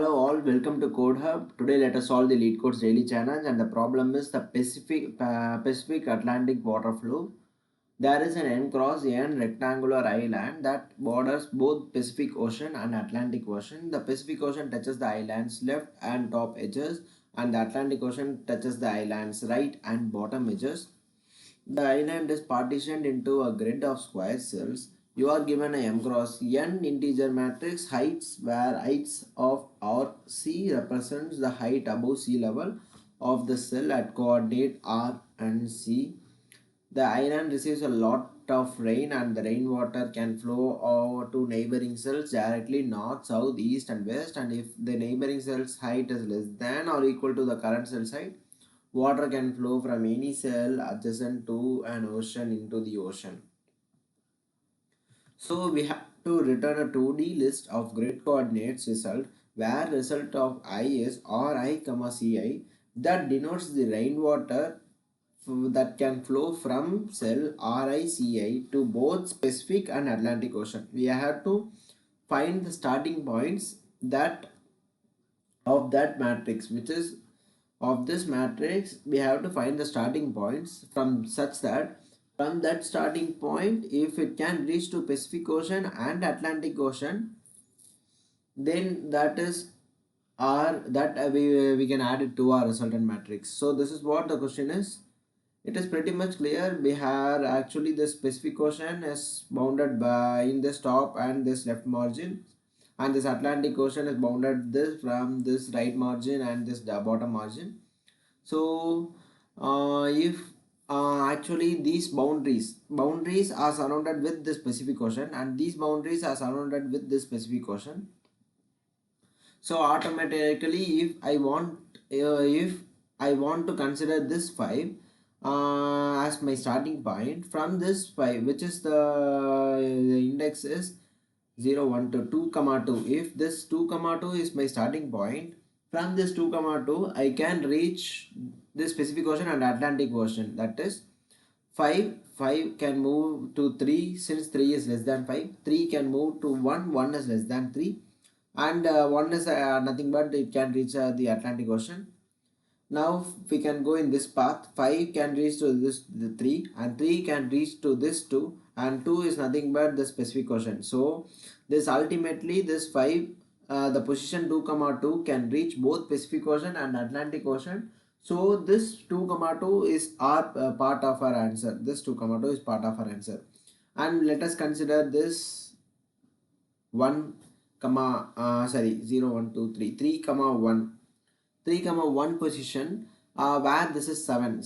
Hello all, welcome to Code Hub. Today let us solve the LeetCode's daily challenge, and the problem is the Pacific Atlantic water flow. There is an N cross N rectangular island that borders both Pacific Ocean and Atlantic Ocean. The Pacific Ocean touches the island's left and top edges, and the Atlantic Ocean touches the island's right and bottom edges. The island is partitioned into a grid of square cells. You are given a m cross n integer matrix heights where heights of R C represents the height above sea level of the cell at coordinate R and C. The island receives a lot of rain, and the rainwater can flow over to neighboring cells directly north, south, east and west, and if the neighboring cell's height is less than or equal to the current cell's height, water can flow from any cell adjacent to an ocean into the ocean. So we have to return a 2D list of grid coordinates result where result of I is Ri, Ci that denotes the rainwater that can flow from cell RICI to both Pacific and Atlantic Ocean. We have to find the starting points that of that matrix, which is of this matrix. We have to find the starting points from such that from that starting point, if it can reach to Pacific Ocean and Atlantic Ocean, then that is our we can add it to our resultant matrix. So this is what the question is. It is pretty much clear. We have actually the Pacific Ocean is bounded by in this top and this left margin, and this Atlantic Ocean is bounded this from this right margin and this bottom margin. So if actually these boundaries are surrounded with this Pacific Ocean, and these boundaries are surrounded with this Pacific Ocean, so automatically if I want to consider this 5 as my starting point, from this 5, which is the index is 0 1 to 2 comma 2, if this 2 comma 2 is my starting point, from this 2 comma 2 I can reach this Pacific Ocean and Atlantic Ocean. That is 5 can move to 3, since 3 is less than 5. 3 can move to 1 is less than 3, and 1 is nothing but it can reach the Atlantic Ocean. Now we can go in this path. 5 can reach to this 3, and 3 can reach to this 2, and 2 is nothing but the Pacific Ocean. So this ultimately this 5 the position 2 comma 2 can reach both Pacific Ocean and Atlantic Ocean. So this 2 comma 2 is our part of our answer. This 2 comma 2 is part of our answer. And let us consider this 1 comma 0 1 2 3 3 comma 1 3 comma 1 position where this is 7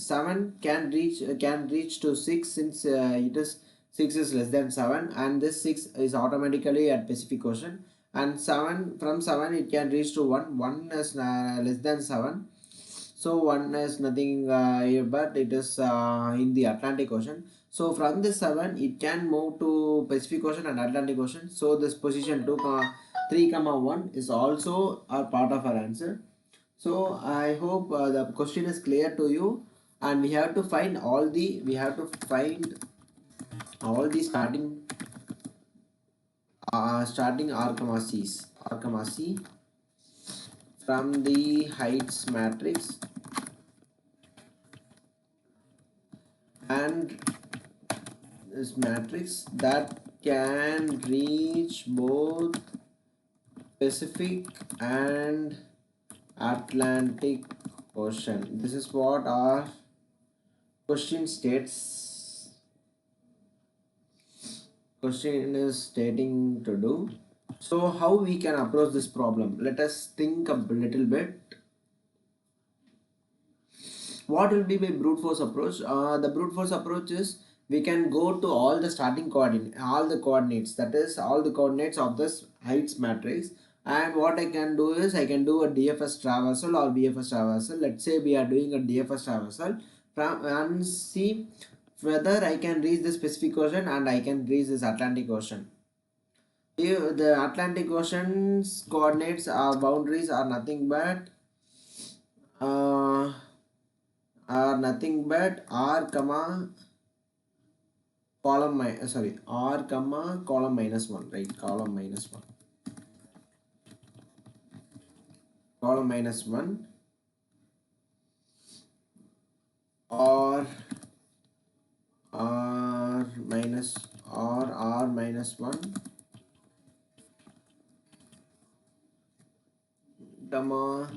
can reach to 6, since it is 6 is less than 7, and this 6 is automatically at Pacific Ocean, and 7 from 7 it can reach to 1 is less than 7, so 1 is nothing here but it is in the Atlantic Ocean. So from this 7 it can move to Pacific Ocean and Atlantic Ocean. So this position 3 comma 1 is also a part of our answer. So I hope the question is clear to you, and we have to find all the starting R comma C from the heights matrix, and this matrix that can reach both Pacific and Atlantic Ocean. This is what our question states. Question is stating to do. So how we can approach this problem? Let us think a little bit. What will be my brute force approach? The brute force approach is we can go to all the starting coordinates, that is all the coordinates of this heights matrix. And what I can do is I can do a DFS traversal or BFS traversal. Let's say we are doing a DFS traversal from and see whether I can reach the Pacific Ocean and I can reach this Atlantic Ocean. If the Atlantic Ocean's coordinates boundaries are nothing but R comma column R comma column minus 1, right? Column minus 1. column minus 1 or r minus 1 comma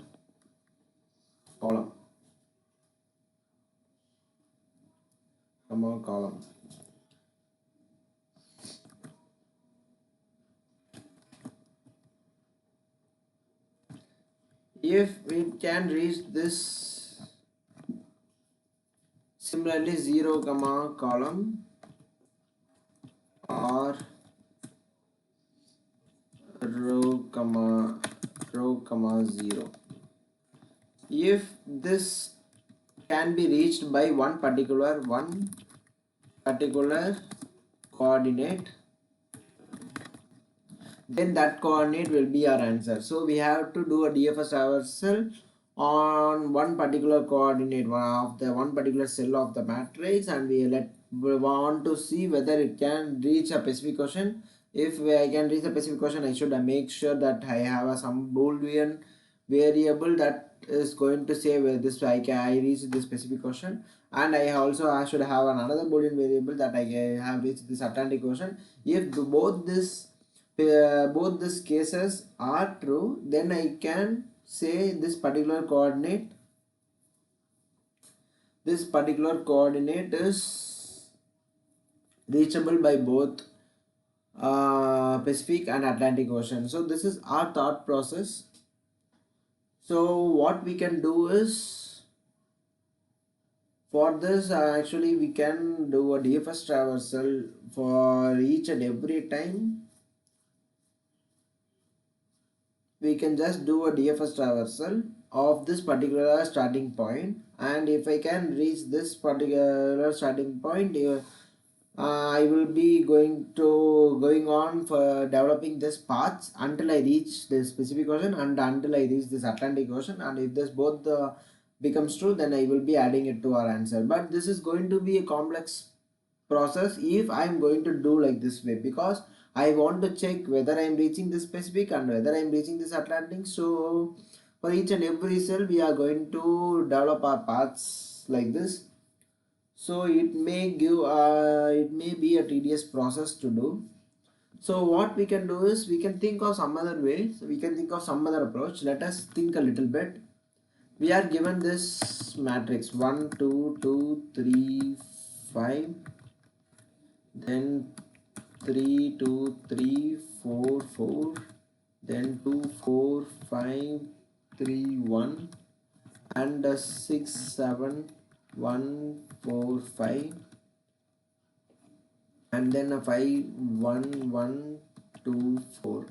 column column. If we can reach this, similarly 0 comma column or row comma 0. If this can be reached by one particular coordinate, then that coordinate will be our answer. So we have to do a DFS traversal on one particular coordinate one particular cell of the matrix, and we want to see whether it can reach a specific question. If I can reach a specific question, I should make sure that I have some Boolean variable that is going to say where this I reach this specific question, and I should have another Boolean variable that I have reached this Atlantic Ocean. If both these cases are true, then I can say this particular coordinate is reachable by both Pacific and Atlantic Ocean. So this is our thought process. So what we can do is, for this actually we can do a DFS traversal for each and every time. We can just do a DFS traversal of this particular starting point, and if I can reach this particular starting point, I will be going on for developing this paths until I reach this Pacific Ocean and until I reach this Atlantic Ocean, and if this both becomes true, then I will be adding it to our answer. But this is going to be a complex process if I am going to do like this way, because I want to check whether I am reaching this Pacific and whether I am reaching this Atlantic. So for each and every cell we are going to develop our paths like this. So it may be a tedious process to do. So what we can do is we can think of some other way. So we can think of some other approach. Let us think a little bit. We are given this matrix 1 2 2 3 5, then 3 2 3 4 4, then 2 4 5 3 1, and 6 7 1 4 5, and then a 5 1 1 2 4,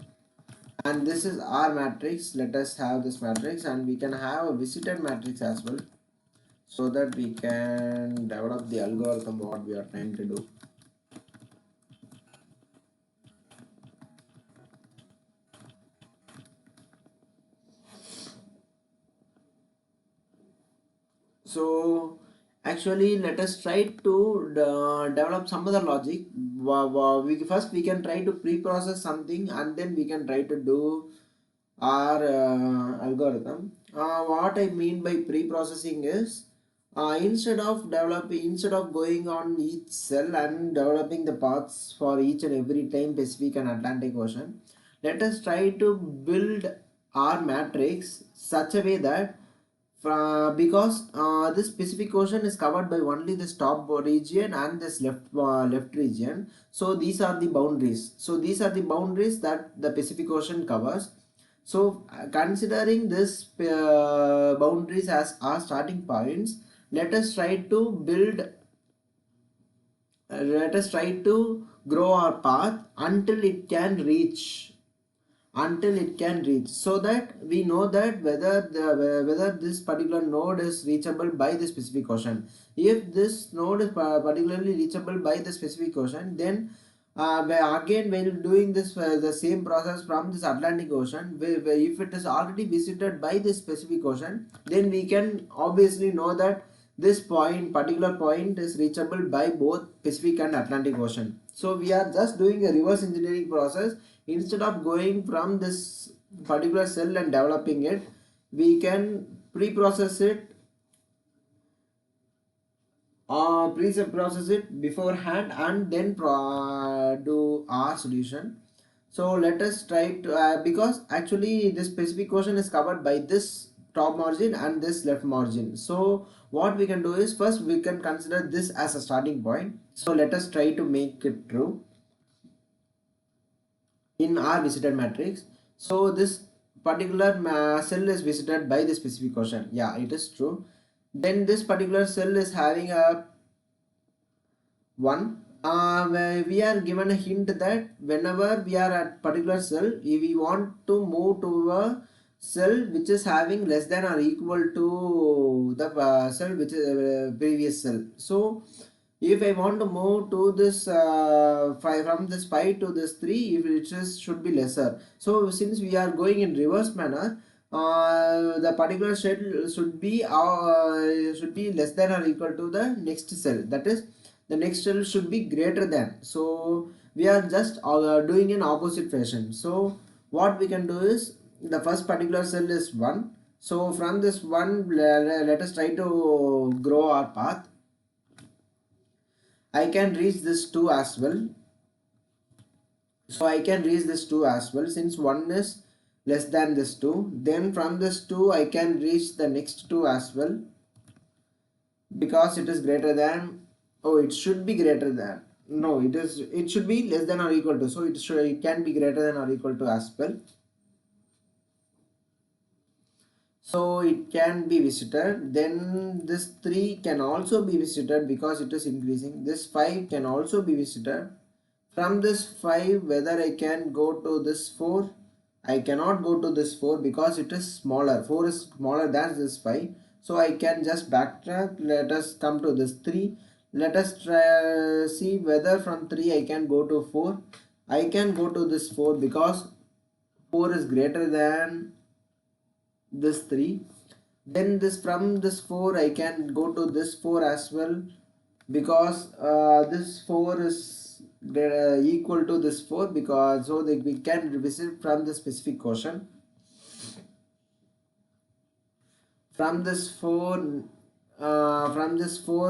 and this is our matrix. Let us have this matrix, and we can have a visited matrix as well, so that we can develop the algorithm what we are trying to do. So actually let us try to develop some other logic. We can try to pre-process something, and then we can try to do our algorithm. What I mean by pre-processing is, instead of going on each cell and developing the paths for each and every time Pacific and Atlantic Ocean, let us try to build our matrix such a way that, because this specific ocean is covered by only this top region and this left region, so these are the boundaries that the Pacific Ocean covers. So considering this boundaries as our starting points, let us try to grow our path until it can reach, so that we know that whether this particular node is reachable by the specific ocean. If this node is particularly reachable by the specific ocean, then again while doing this the same process from this Atlantic Ocean, if it is already visited by this specific ocean, then we can obviously know that this particular point is reachable by both Pacific and Atlantic Ocean. So we are just doing a reverse engineering process. Instead of going from this particular cell and developing it, we can pre-process it pre-process it beforehand and then do our solution. So let us try to because actually this specific question is covered by this top margin and this left margin. So what we can do is first we can consider this as a starting point. So let us try to make it true in our visited matrix. So this particular cell is visited by the specific question. Yeah, it is true. Then this particular cell is having a 1. Where we are given a hint that whenever we are at particular cell, if we want to move to a cell which is having less than or equal to the cell which is previous cell. So if I want to move to this 5, from this 5 to this 3, if it is should be lesser. So since we are going in reverse manner, the particular cell should be less than or equal to the next cell, that is the next cell should be greater than. So we are just doing in opposite fashion. So what we can do is the first particular cell is 1. So from this 1 let us try to grow our path. I can reach this 2 as well. So I can reach this 2 as well since 1 is less than this 2. Then from this 2 I can reach the next 2 as well because it is greater than. Oh, it should be greater than. No, it should be less than or equal to. So it can be greater than or equal to as well. So it can be visited. Then this 3 can also be visited because it is increasing. This 5 can also be visited. From this 5, whether I can go to this 4, I cannot go to this 4 because it is smaller. 4 is smaller than this 5. So I can just backtrack. Let us come to this 3. Let us try see whether from 3 I can go to 4. I can go to this 4 because 4 is greater than this 3. Then this from this 4 I can go to this 4 as well because this 4 is equal to this 4 because so that we can revisit from the specific question. From this 4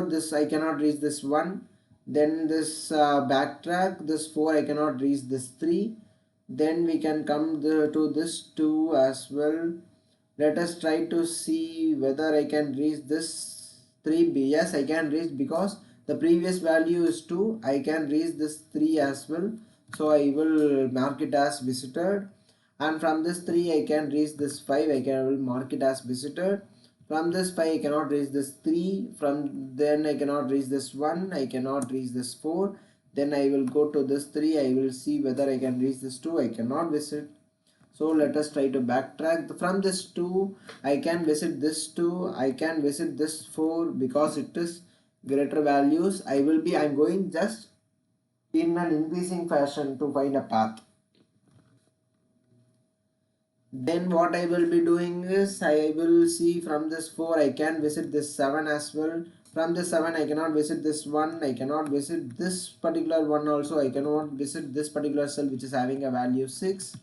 this I cannot reach this 1. Then this backtrack this 4 I cannot reach this 3. Then we can come to this 2 as well. Let us try to see whether I can reach this 3b. Yes, I can reach because the previous value is 2. I can reach this 3 as well. So I will mark it as visited. And from this 3 I can reach this 5. I will mark it as visited. From this 5 I cannot reach this 3. From then I cannot reach this 1. I cannot reach this 4. Then I will go to this 3. I will see whether I can reach this 2. I cannot visit. So let us try to backtrack. From this 2 I can visit this 2. I can visit this 4 because it is greater values. I'm going just in an increasing fashion to find a path. Then what I will be doing is I will see from this 4 I can visit this 7 as well. From this 7 I cannot visit this 1. I cannot visit this particular one also. I cannot visit this particular cell which is having a value 6.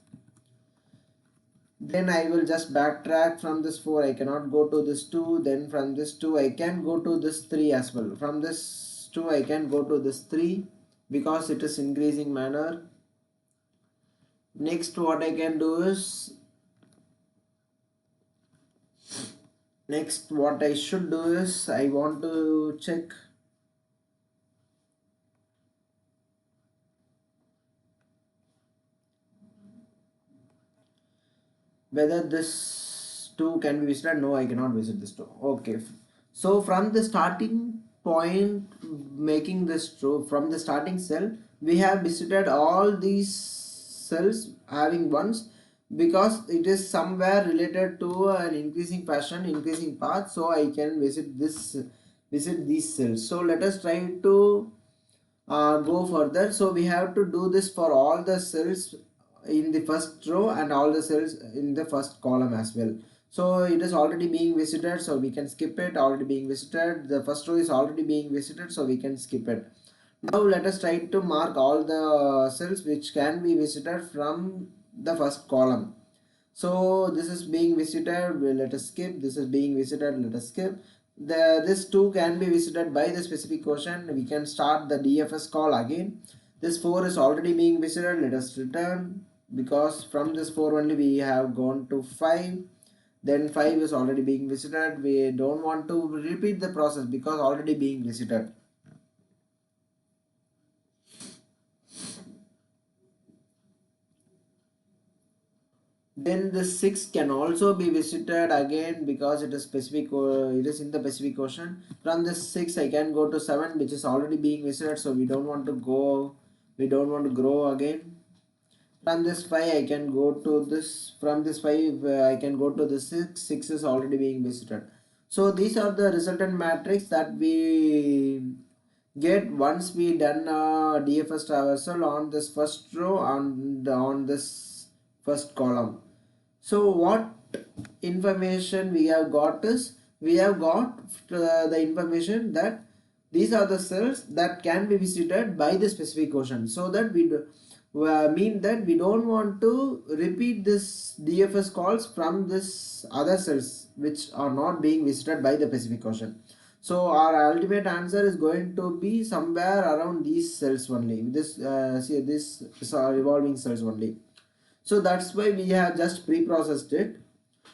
Then I will just backtrack. From this 4 I cannot go to this 2. Then from this 2 I can go to this 3 as well. From this 2 I can go to this 3 because it is increasing manner. Next what I can do is what I should do is I want to check whether this 2 can be visited. No, I cannot visit this 2. Okay. So from the starting point making this true, from the starting cell we have visited all these cells having ones because it is somewhere related to an increasing fashion, increasing path. So I can visit these cells. So let us try to go further. So we have to do this for all the cells in the first row and all the cells in the first column as well. So it is already being visited, so we can skip it. Already being visited, the first row is already being visited, so we can skip it. Now let us try to mark all the cells which can be visited from the first column. So this is being visited, let us skip. This is being visited, let us skip. This 2 can be visited by the specific question. We can start the DFS call again. This 4 is already being visited, let us return, because from this 4 only we have gone to 5. Then 5 is already being visited. We don't want to repeat the process because already being visited. Then the 6 can also be visited again because it is specific, it is in the specific question. From this 6 I can go to 7, which is already being visited, so we don't want to go, we don't want to grow again. From this 5 I can go to this, from this 5 I can go to the 6. 6 is already being visited. So these are the resultant matrix that we get once we done DFS traversal on this first row and on this first column. So what information we have got is, we have got the information that these are the cells that can be visited by the specific question, so that we do, mean that we don't want to repeat this DFS calls from this other cells which are not being visited by the specific question. So our ultimate answer is going to be somewhere around these cells only. This see, this are revolving cells only. So that's why we have just pre-processed it.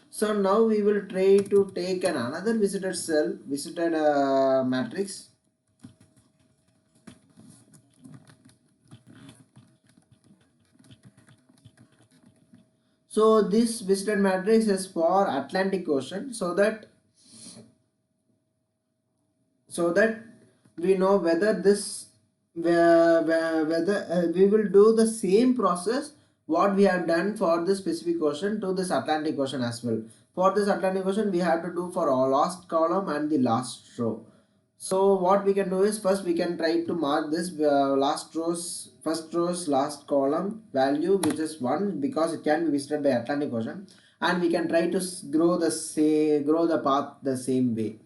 So now we will try to take another visited cell, visited matrix. So this visited matrix is for Atlantic Ocean, so that we know whether this whether we will do the same process what we have done for this Pacific Ocean to this Atlantic Ocean as well. For this Atlantic Ocean we have to do for our last column and the last row. So what we can do is, first we can try to mark this first row's last column value, which is 1, because it can be visited by Atlantic Ocean, and we can try to grow the path the same way.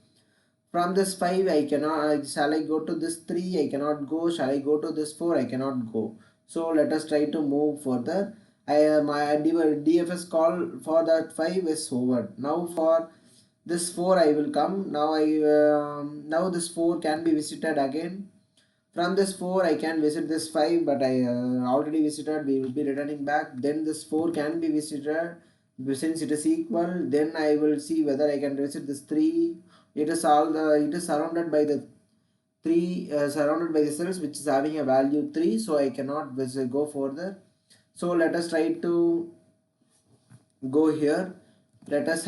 From this 5 I cannot, shall I go to this 3? I cannot go. Shall I go to this 4? I cannot go. So let us try to move further. My DFS call for that 5 is over. Now for this 4 I will come. Now this 4 can be visited again. From this 4 I can visit this 5, but I already visited. We will be returning back. Then this 4 can be visited. Since it is equal, then I will see whether I can visit this 3. It is it is surrounded by the 3, surrounded by the cells which is having a value 3, so I cannot go further. So let us try to go here. Let us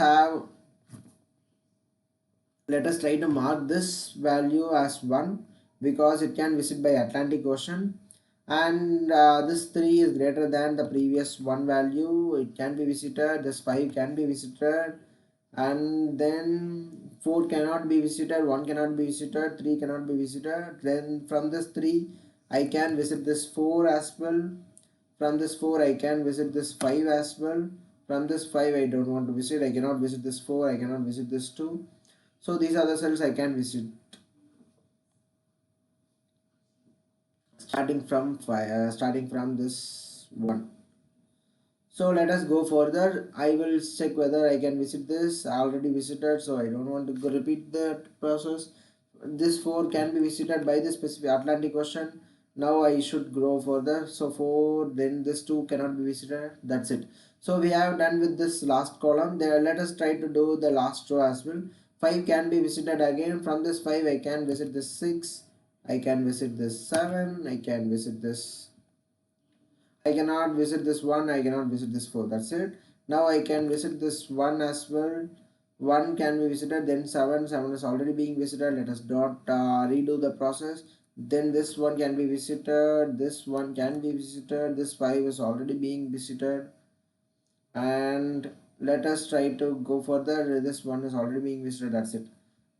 try to mark this value as 1, because it can visit by Atlantic Ocean, and this 3 is greater than the previous 1 value. It can be visited. This 5 can be visited, and then 4 cannot be visited, 1 cannot be visited, 3 cannot be visited. Then from this 3 I can visit this 4 as well. From this 4 I can visit this 5 as well. From this 5 I don't want to visit. I cannot visit this 4. I cannot visit this 2. So these are the cells I can visit, starting from this 1. So let us go further. I will check whether I can visit this. I already visited, so I don't want to go repeat that process. This 4 can be visited by the specific Atlantic Ocean. Now I should go further. So 4, then this 2 cannot be visited. That's it. So we have done with this last column. There, let us try to do the last row as well. 5 can be visited again. From this 5 I can visit this 6. I can visit this 7. I can visit this, I cannot visit this 1, I cannot visit this 4. That's it. Now I can visit this 1 as well. 1 can be visited, then 7. 7 is already being visited. Let us not redo the process. Then this 1 can be visited. This 1 can be visited. This 5 is already being visited. And let us try to go further. This 1 is already being visited. That's it.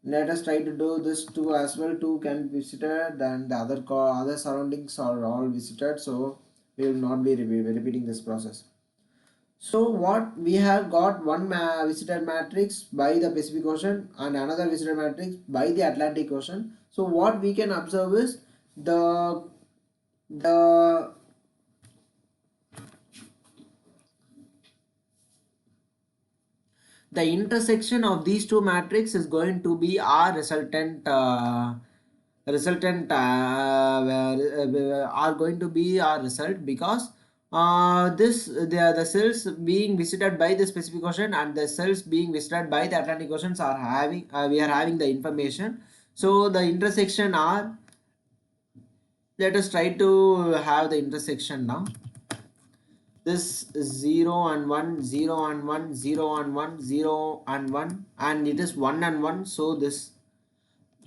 Let us try to do this 2 as well. 2 can be visited, and the other surroundings are all visited. So we will not be repeating this process. So what we have got, one visited matrix by the Pacific Ocean and another visited matrix by the Atlantic Ocean. So what we can observe is the The intersection of these two matrices is going to be our resultant are going to be our result, because this the cells being visited by the specific ocean and the cells being visited by the Atlantic oceans are having we are having the information. So the intersection are, let us try to have the intersection now. This 0 and 1, 0 and 1, 0 and 1, 0 and 1, and it is 1 and 1. So this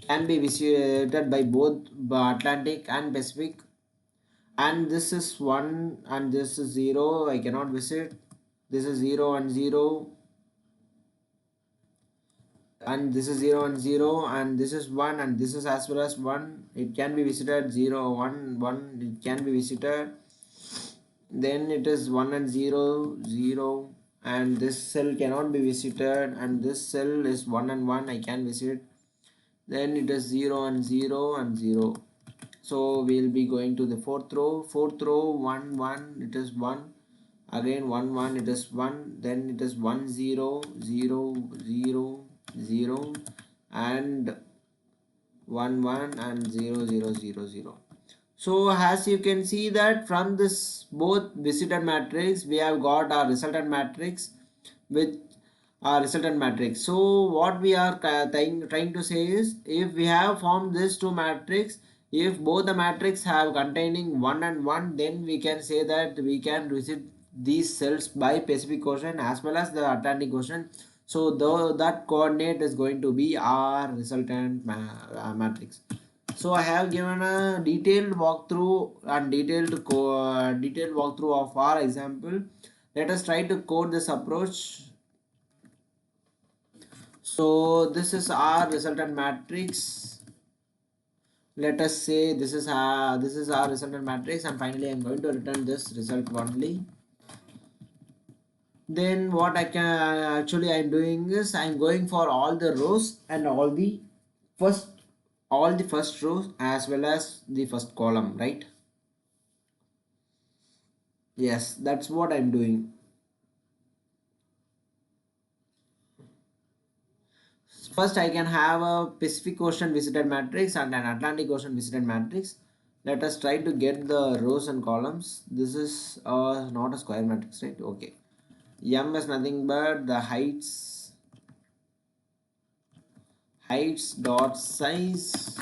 can be visited by both Atlantic and Pacific. And this is 1 and this is 0, I cannot visit. This is 0 and 0, and this is 0 and 0, and this is 1 and this is as well as 1. It can be visited. 0 1 1, it can be visited. Then it is 1 and 0 0, and this cell cannot be visited, and this cell is 1 and 1, I can visit. Then it is 0 and 0 and 0. So we'll be going to the fourth row. 1 1, it is 1. Again 1 1, it is 1. Then it is 1 0 0 0 0, and 1 1 and 0 0 0 0. So as you can see that from this both visited matrix we have got our resultant matrix with our resultant matrix. So what we are trying to say is, if we have formed these two matrix, if both the matrix have containing 1 and 1, then we can say that we can visit these cells by Pacific Ocean as well as the Atlantic Ocean. So that coordinate is going to be our resultant matrix. So I have given a detailed walkthrough and detailed walkthrough of our example. Let us try to code this approach. So this is our resultant matrix. Let us say this is our resultant matrix, and finally I'm going to return this result only. Then what I can actually I'm doing is I'm going for all the rows and first all the first rows as well as the first column, right? Yes, that's what I'm doing. First I can have a Pacific Ocean visited matrix and an Atlantic Ocean visited matrix. Let us try to get the rows and columns. This is not a square matrix, right? Okay. M is nothing but the heights dot size,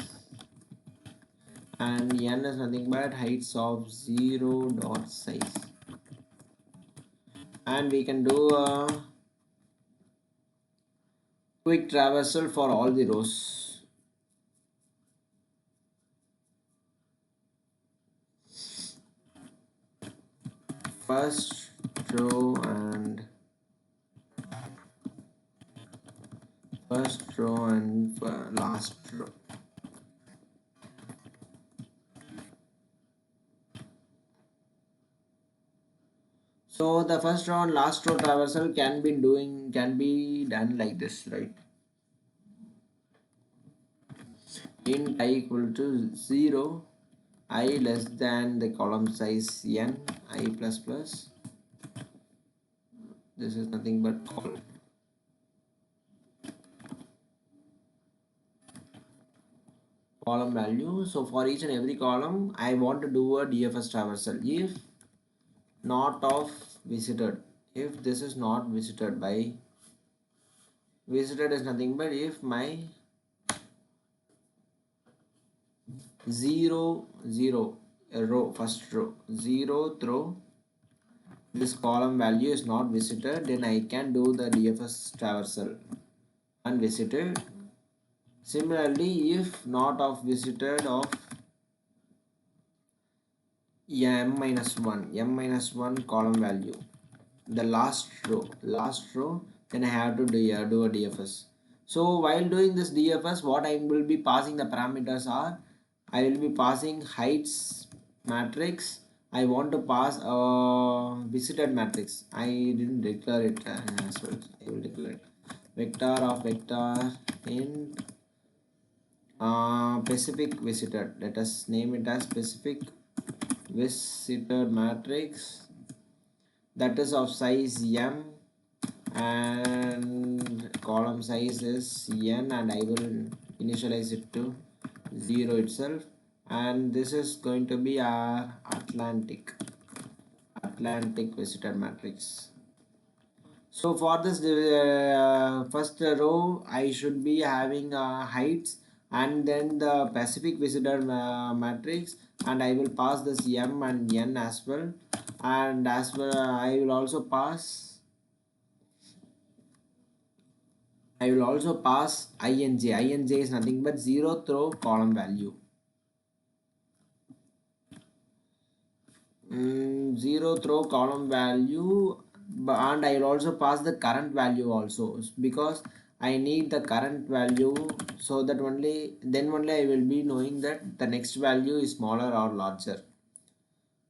and N is nothing but heights of 0 dot size. And we can do a quick traversal for all the rows. First row and last row. So the first row and last row traversal can be done like this, right? Int I equal to 0, I less than the column size n, I plus plus. This is nothing but column value. So for each and every column I want to do a DFS traversal. If not of visited, if this is not visited by visited is nothing but if my 0 0 a row, first row 0th row, this column value is not visited, then I can do the DFS traversal unvisited. Similarly, if not of visited of m minus 1 column value, the last row, then I have to do a DFS. So while doing this DFS, what I will be passing the parameters are, I will be passing heights matrix. I want to pass a visited matrix. I didn't declare it as well. I will declare it. Vector of vector in Pacific visited. Let us name it as Pacific visited matrix, that is of size m, and column size is n, and I will initialize it to 0 itself, and this is going to be our Atlantic visitor matrix. So for this first row, I should be having heights and then the Pacific visitor matrix, and I will pass this M and N as well, and as well I will also pass INJ. INJ is nothing but zeroth row column value. Zero throw column value, and I will also pass the current value also, because I need the current value, so that only I will be knowing that the next value is smaller or larger.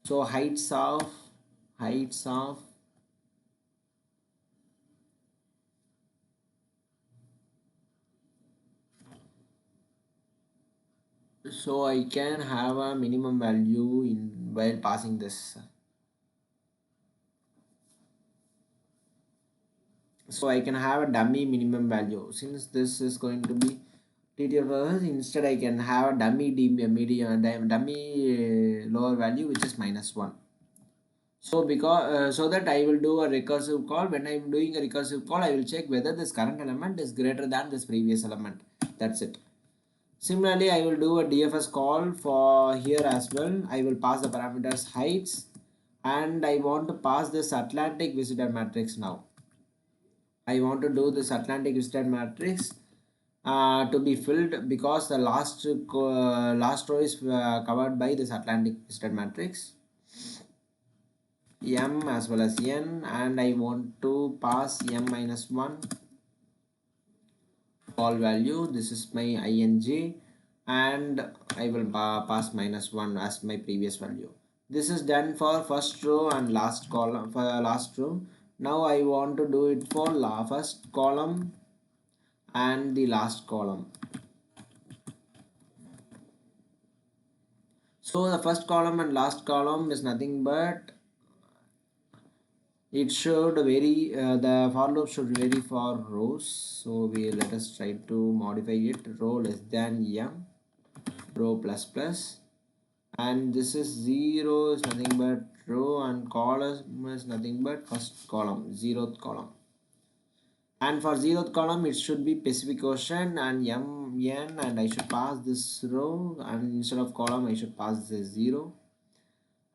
So heights of so I can have a minimum value in while passing this. So I can have a dummy minimum value. Since this is going to be TTL process, instead I can have a dummy lower value, which is -1. So because so that I will do a recursive call. When I am doing a recursive call, I will check whether this current element is greater than this previous element. That's it. Similarly, I will do a DFS call for here as well. I will pass the parameters heights, and I want to pass this Atlantic visitor matrix now. I want to do this Atlantic visitor matrix to be filled, because the last row is covered by this Atlantic visitor matrix, M as well as N, and I want to pass M minus 1 call value. This is my INJ, and I will pass -1 as my previous value. This is done for first row and last column for last row. Now I want to do it for first column and the last column. So the first column and last column is nothing but it should vary, the for loop should vary for rows. So we let us try to modify it. Row less than M, row plus plus, and this is 0 is nothing but row, and column is nothing but first column, zeroth column. And for zeroth column it should be Pacific Ocean and MN, and I should pass this row, and instead of column I should pass this 0.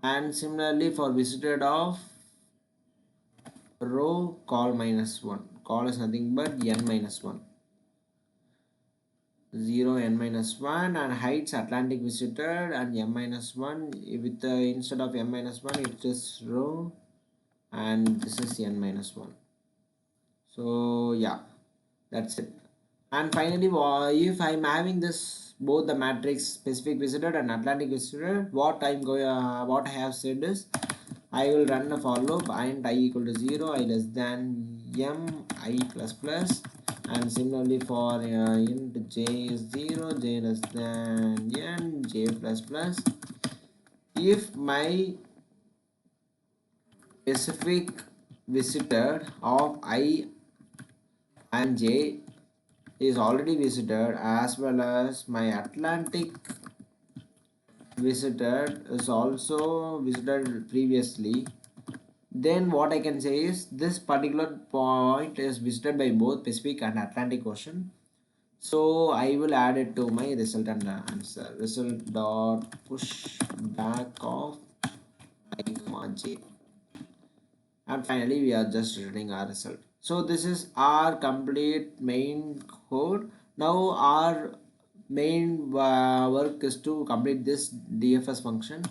And similarly for visited of row, call -1, call is nothing but N minus 1, 0 N minus 1, and heights Atlantic visited and M minus 1 with instead of M minus 1 it is row, and this is N minus 1. So yeah, that's it. And finally, if I'm having this both the matrix Pacific visited and Atlantic visited, what I have said is I will run a for loop and I equal to 0, I less than M, I plus plus, and similarly for int j is 0, j less than n, j plus plus. If my Pacific visited of I and j is already visited, as well as my Atlantic visited is also visited previously, then what I can say is this particular point is visited by both Pacific and Atlantic Ocean. So I will add it to my result and answer. Result dot push back of I comma j, and finally we are just returning our result. So this is our complete main code. Now our main work is to complete this DFS function.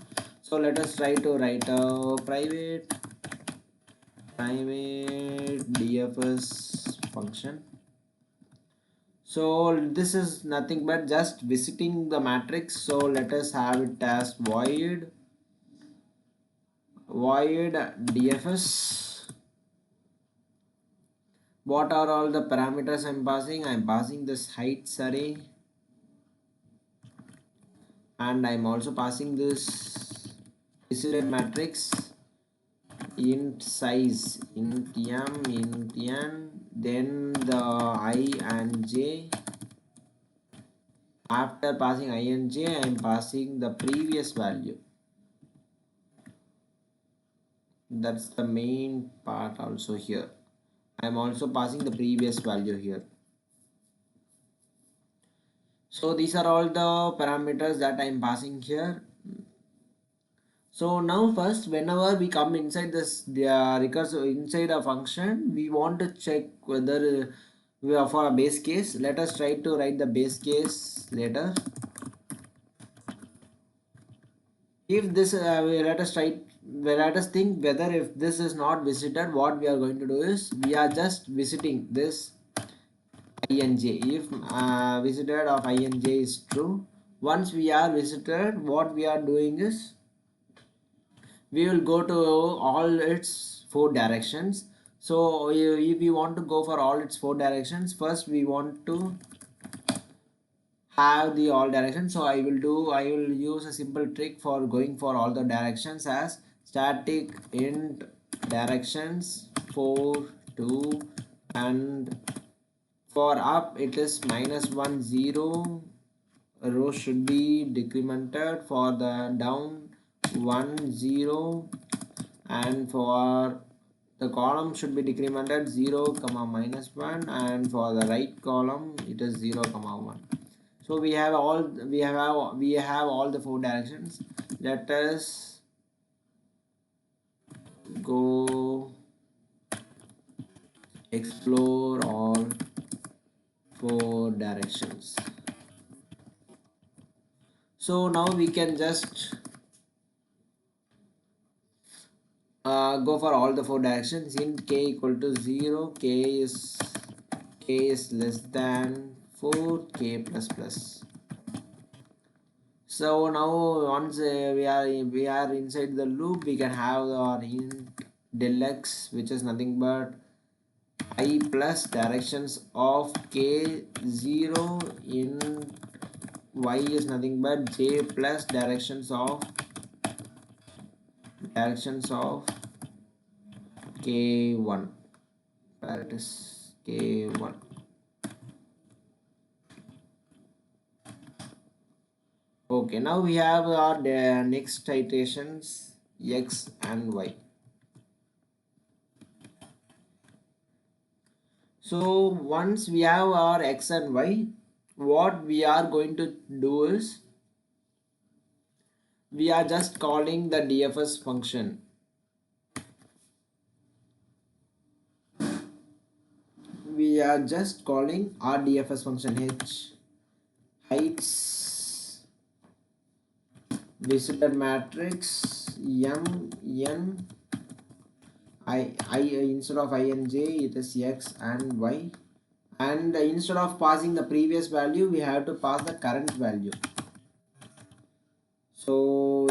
So let us try to write a private DFS function. So this is nothing but just visiting the matrix. So let us have it as void DFS. What are all the parameters I'm passing? I'm passing this heights array, and I'm also passing this visited matrix, int size, int m, int n, then the I and j. After passing I and j, I am passing the previous value. That's the main part also here. I am also passing the previous value here. So these are all the parameters that I am passing here. So now first, whenever we come inside this recursive inside a function, we want to check whether we are for a base case. Let us try to write the base case later. If this let us think whether if this is not visited, what we are going to do is we are just visiting this ij. If visited of ij is true, once we are visited, what we are doing is we will go to all its four directions. So if we want to go for all its four directions, first we want to have the all directions. So I will use a simple trick for going for all the directions as static int directions 4 2, and for up it is -1 0, row should be decremented, for the down 1 0, and for the column should be decremented 0 comma -1, and for the right column it is 0 comma 1. So we have all the four directions. Let us go explore all four directions. So now we can just go for all the four directions. Int k equal to 0, k is less than 4, k plus plus. So now once we are inside the loop, we can have our int del x, which is nothing but I plus directions of k, 0 in y is nothing but j plus directions of k1, where it is k1. Okay, now we have our next iterations x and y. So once we have our x and y, what we are going to do is we are just calling the DFS function. We are just calling our DFS function h heights visited matrix m n I instead of I and j it is x and y, and instead of passing the previous value we have to pass the current value. So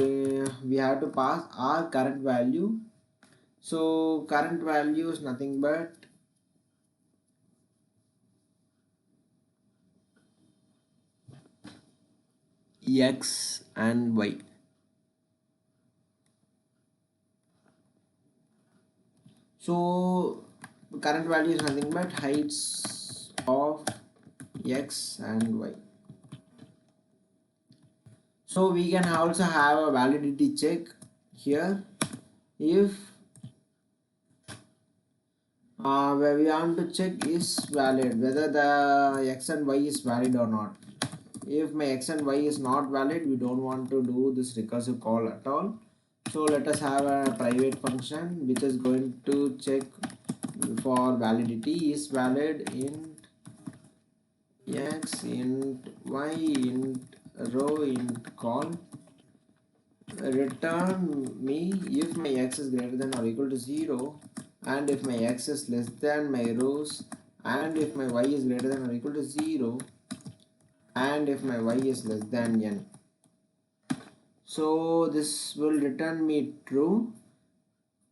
we have to pass our current value. So current value is nothing but x and y. So current value is nothing but heights of x and y. So we can also have a validity check here. If where we want to check is valid, whether the x and y is valid or not. If my x and y is not valid, we don't want to do this recursive call at all. So let us have a private function which is going to check for validity is valid int x, int y, int row, int call. Return me if my x is greater than or equal to 0, and if my x is less than my rows, and if my y is greater than or equal to 0, and if my y is less than n. So this will return me true.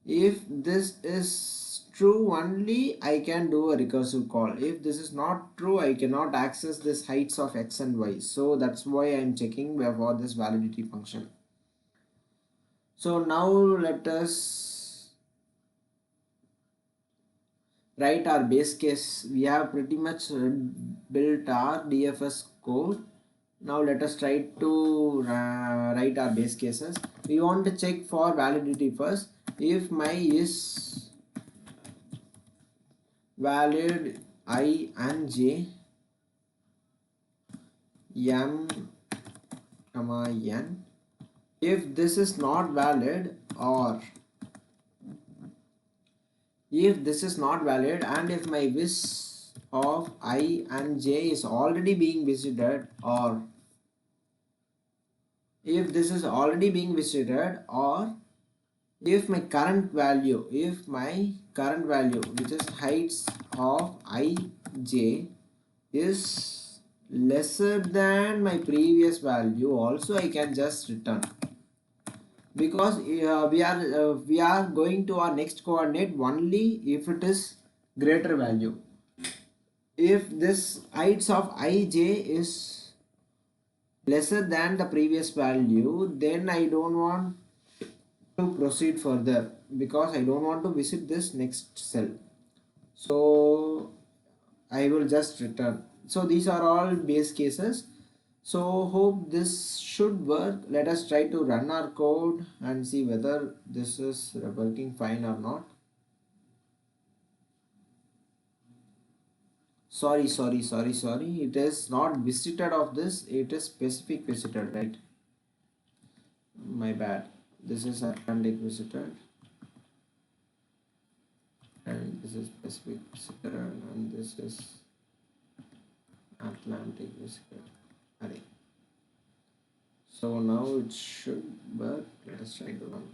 If this is true only, I can do a recursive call. If this is not true, I cannot access this heights of x and y. So that's why I am checking for this validity function. So now let us write our base case. We have pretty much built our DFS code. Now let us try to write our base cases. We want to check for validity first. If my is valid I and j m comma n, if this is not valid, or if this is not valid and if my wish of I and j is already being visited, or if this is already being visited, or if my current value which is heights of ij is lesser than my previous value, also I can just return, because we are going to our next coordinate only if it is greater value. If this heights of ij is lesser than the previous value, then I don't want to proceed further because I don't want to visit this next cell. So I will just return. So these are all base cases. So hope this should work. Let us try to run our code and see whether this is working fine or not. Sorry. It is not visited of this. It is specific visited, right? My bad. This is Atlantic visited. And this is Pacific visited. And this is Atlantic visited. Array. So now it should work. Let us try to run.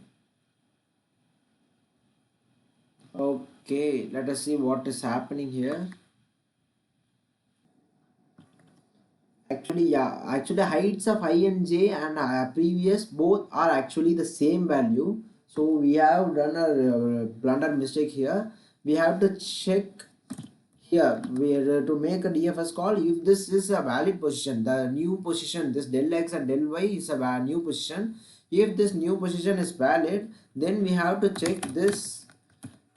Okay, let us see what is happening here. Actually heights of I and j and previous both are actually the same value. So we have done a blunder mistake here. We have to check here where to make a DFS call. If this is a valid position, the new position, this del x and del y is a new position. If this new position is valid, then we have to check this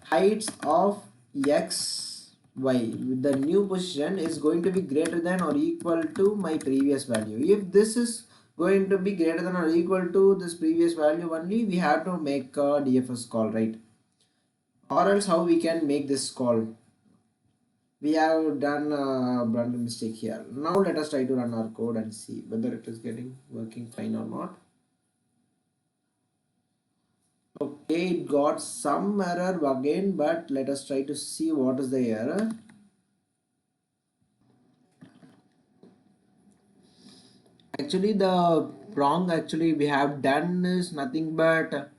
heights of x y. The new position is going to be greater than or equal to my previous value. If this is going to be greater than or equal to this previous value only, we have to make a DFS call, right? Or else how we can make this call? We have done a blunder mistake here. Now let us try to run our code and see whether it is working fine or not. Okay, it got some error again, but let us try to see what is the error. Actually the wrong actually we have done is nothing but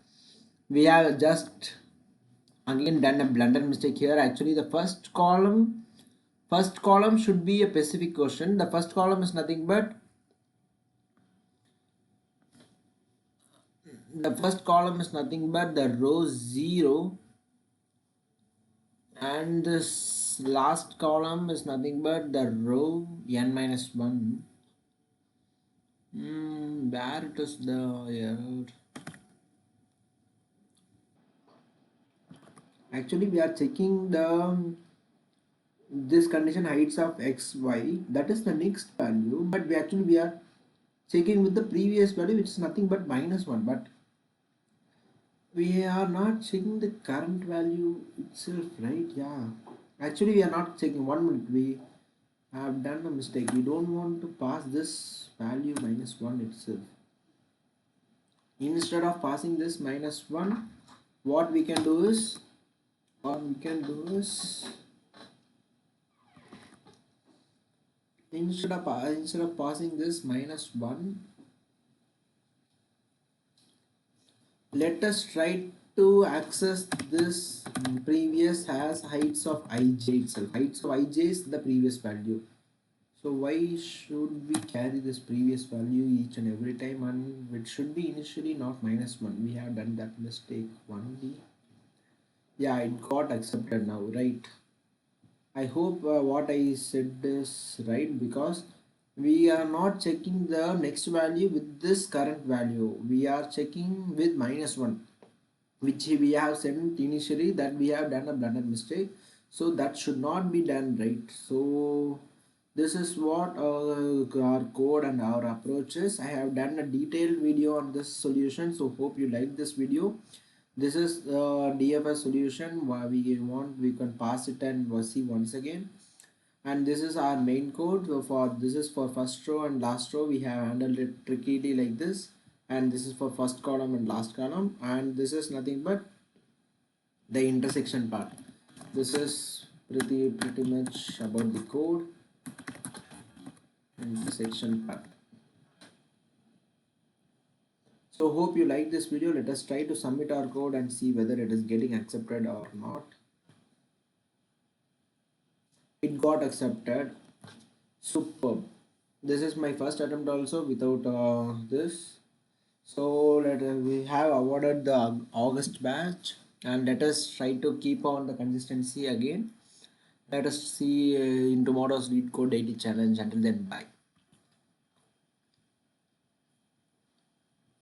we have just again done a blunder mistake here. Actually the first column should be a specific question. The first column is nothing but the row 0, and this last column is nothing but the row n minus 1. Where it is the error? Actually we are checking this condition heights of xy, that is the next value, but we are checking with the previous value, which is nothing but -1, but we are not checking the current value itself, right? Yeah, actually we are not checking. 1 minute, we have done a mistake. We don't want to pass this value -1 itself. Instead of passing this -1, what we can do is instead of passing this -1, let us try to access this previous as heights of ij itself. Heights of ij is the previous value. So why should we carry this previous value each and every time, and it should be initially not -1. We have done that mistake only. Yeah, it got accepted now, right? I hope what I said is right, because we are not checking the next value with this current value. We are checking with -1, which we have said initially that we have done a blunder mistake. So that should not be done, right? So this is what our code and our approach is. I have done a detailed video on this solution, so hope you like this video. This is the DFS solution. Why we can pass it and see once again. And this is our main code. So for this is for first row and last row, we have handled it trickily like this. And this is for first column and last column, and this is nothing but the intersection part. This is pretty much about the code intersection part. So hope you like this video. Let us try to submit our code and see whether it is getting accepted or not. It got accepted. Superb. This is my first attempt also without this. So we have awarded the August batch, and let us try to keep on the consistency again. Let us see in tomorrow's LeetCode daily challenge. Until then, bye.